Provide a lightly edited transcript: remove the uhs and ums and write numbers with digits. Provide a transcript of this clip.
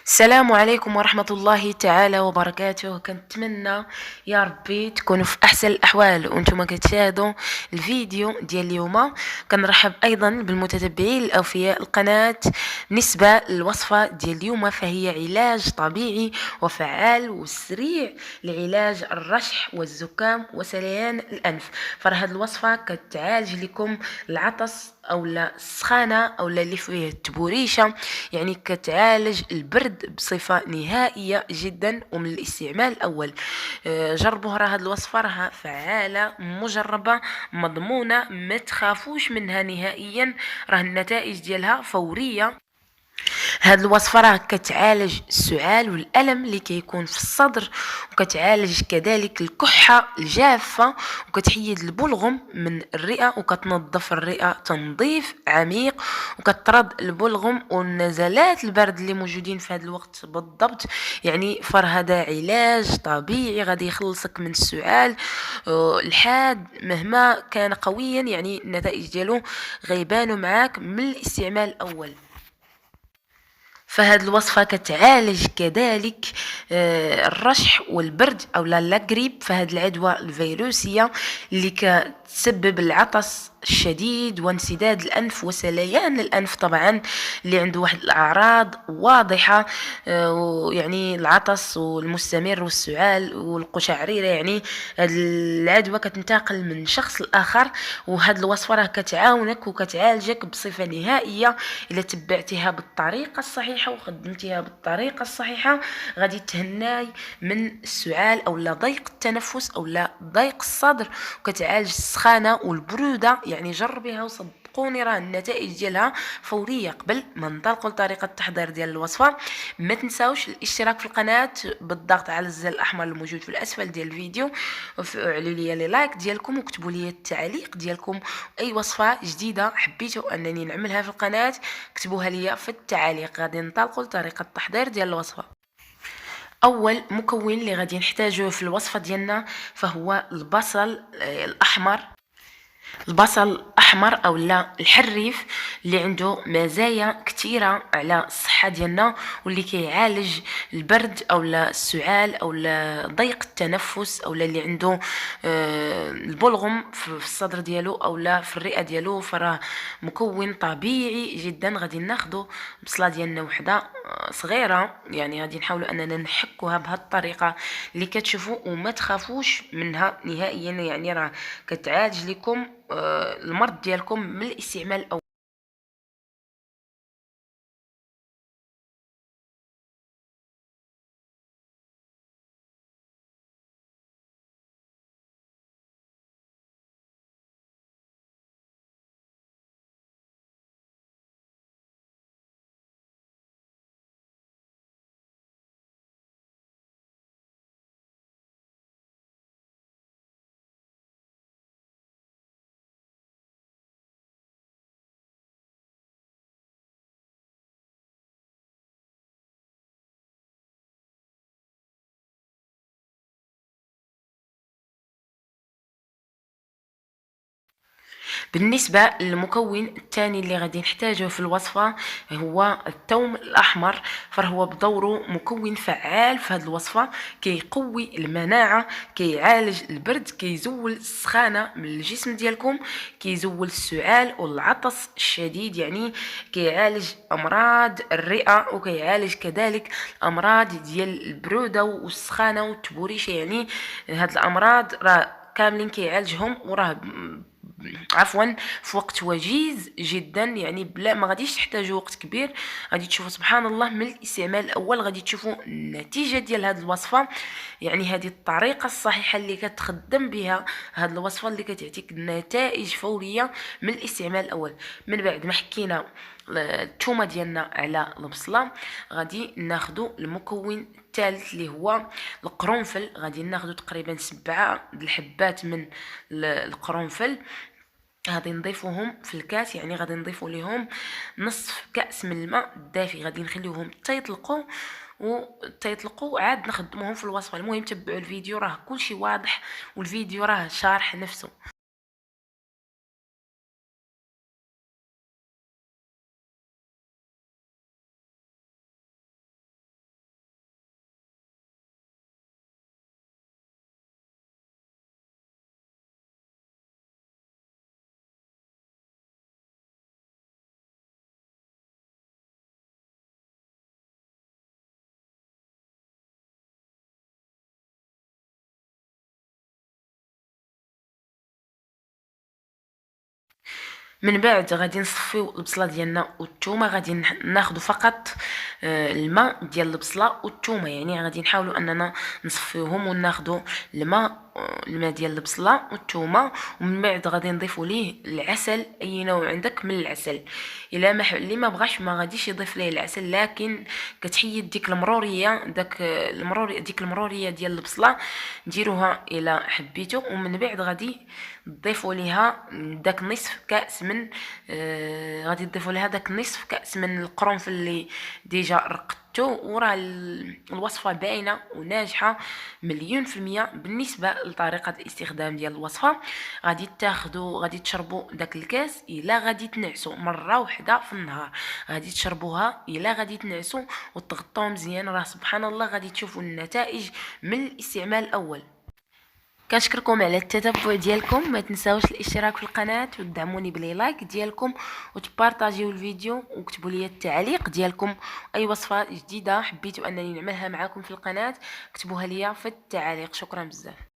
السلام عليكم ورحمة الله تعالى وبركاته. كنتمنى يا ربي تكونوا في احسن الاحوال وانتم كتشاهدوا الفيديو ديال اليوم. كنرحب ايضا بالمتتبعين الاوفياء القناة. بالنسبة للوصفة ديال اليوم فهي علاج طبيعي وفعال وسريع لعلاج الرشح والزكام وسليان الانف. فهاد الوصفة كتعالج لكم العطس او السخانه او اللي فيه التبوريشه، يعني كتعالج البرد بصفه نهائيه جدا ومن الاستعمال الاول. جربوا، راه هاد الوصفه راها فعاله مجربه مضمونه، ما تخافوش منها نهائيا، راه النتائج ديالها فوريه. هاد الوصفة راه كتعالج السعال والألم اللي كيكون في الصدر، وكتعالج كذلك الكحة الجافة، وكتحيد البلغم من الرئة وكتنظف الرئة تنظيف عميق، وكتطرد البلغم والنزلات البرد اللي موجودين في هذا الوقت بالضبط. يعني هذا علاج طبيعي غادي يخلصك من السعال الحاد مهما كان قويا، يعني النتائج ديالو غيبانوا معاك من الاستعمال الاول. فهاد الوصفة كتعالج كذلك الرشح والبرد او لا غريب، فهاد العدوى الفيروسية اللي كتسبب العطس الشديد وانسداد الانف وسليان الانف، طبعا اللي عنده واحد الاعراض واضحة، يعني العطس والمستمر والسعال والقشعريرة. يعني هاد العدوى كتنتقل من شخص لاخر، وهاد الوصفة راه كتعاونك وكتعالجك بصفة نهائية الا تبعتيها بالطريقة الصحيحة وخدمتيها بالطريقة الصحيحة. غادي تهناي من السعال او لا ضيق التنفس او لا ضيق الصدر، وكتعالج السخانة والبرودة. يعني جربيها وصدقوني راه النتائج ديالها فوريه. قبل ما ننطلقوا لطريقه التحضير ديال الوصفه، ما تنساوش الاشتراك في القناه بالضغط على الزر الاحمر الموجود في الاسفل ديال الفيديو، وفعلوا لي لايك ديالكم وكتبوا لي التعليق ديالكم. اي وصفه جديده حبيتوا انني نعملها في القناه كتبوها لي في التعليق. غادي ننطلقوا لطريقه التحضير ديال الوصفه. اول مكون اللي غادي نحتاجوه في الوصفه ديالنا فهو البصل الاحمر. البصل الاحمر او لا الحريف اللي عنده مزايا كثيره على الصحه ديالنا، واللي كيعالج البرد او لا السعال او لا ضيق التنفس او لا اللي عنده البلغم في الصدر ديالو او لا في الرئه ديالو. فراه مكون طبيعي جدا. غادي ناخذ بصله ديالنا وحده صغيره، يعني غادي نحاولوا اننا نحكوها بهذه الطريقه اللي كتشوفوا وما تخافوش منها نهائيا. يعني راه كتعالج لكم المرض ديالكم من الاستعمال الاول. بالنسبة للمكون الثاني اللي غادي نحتاجه في الوصفة هو الثوم الأحمر. فهو بدوره مكون فعال في هذه الوصفة، كيقوي المناعة، كيعالج البرد، كيزول السخانة من الجسم ديالكم، كيزول السعال والعطس الشديد، يعني كيعالج أمراض الرئة وكيعالج كذلك أمراض ديال البرودة والسخانة والتبوريشة. يعني هاد الأمراض راه كاملين كيعالجهم، وراه عفوا في وقت وجيز جدا، يعني بلا ما غاديش تحتاجوا وقت كبير. غادي تشوفوا سبحان الله من الاستعمال الاول غادي تشوفوا النتيجه ديال هذه الوصفه. يعني هذه الطريقه الصحيحه اللي كتخدم بها هذه الوصفه اللي كتعطيك نتائج فوريه من الاستعمال الاول. من بعد ما حكينا الثومه ديالنا على البصله، غادي ناخذ المكون الثالث اللي هو القرنفل. غادي ناخذ تقريبا 7 الحبات من القرنفل. غادي نضيفوهم في الكاس، يعني غادي نضيفو ليهم نصف كأس من الماء الدافي. غادي نخليوهم تيطلقوا وتيطلقوا عاد نخدموهم في الوصفه. المهم تبعوا الفيديو راه كلشي واضح، والفيديو راه شارح نفسه. من بعد غادي نصفيو البصله ديالنا والثومه. غادي ناخذ فقط الماء ديال البصله والثومه، يعني غادي نحاولوا اننا نصفيوهم وناخذوا الماء ديال البصله والثومه. ومن بعد غادي نضيفوا ليه العسل، اي نوع عندك من العسل. الا اللي ما بغاش ما غاديش يضيف ليه العسل، لكن كتحيد ديك المروريه، ديك المروريه ديال البصله ديروها الى حبيتو. ومن بعد غادي تضيفوا ليها داك نصف كاس من غادي تضيفوا لها داك نصف كاس من القرنفل اللي ديجا رقدتو. وراه الوصفه باينه وناجحه مليون في المية. بالنسبه لطريقه الاستخدام ديال الوصفه، غادي تشربوا داك الكاس الا غادي تنعسوا مره واحده في النهار. غادي تشربوها الا غادي تنعسوا وتغطوا مزيان، راه سبحان الله غادي تشوفوا النتائج من الاستعمال الاول. كنشكركم على التتبع ديالكم، ما تنساوش الاشتراك في القناه وتدعموني بلي لايك ديالكم وتبارطاجيو الفيديو وكتبوا لي التعليق ديالكم. اي وصفه جديده حبيتوا انني نعملها معكم في القناه اكتبوها لي في التعليق. شكرا بزاف.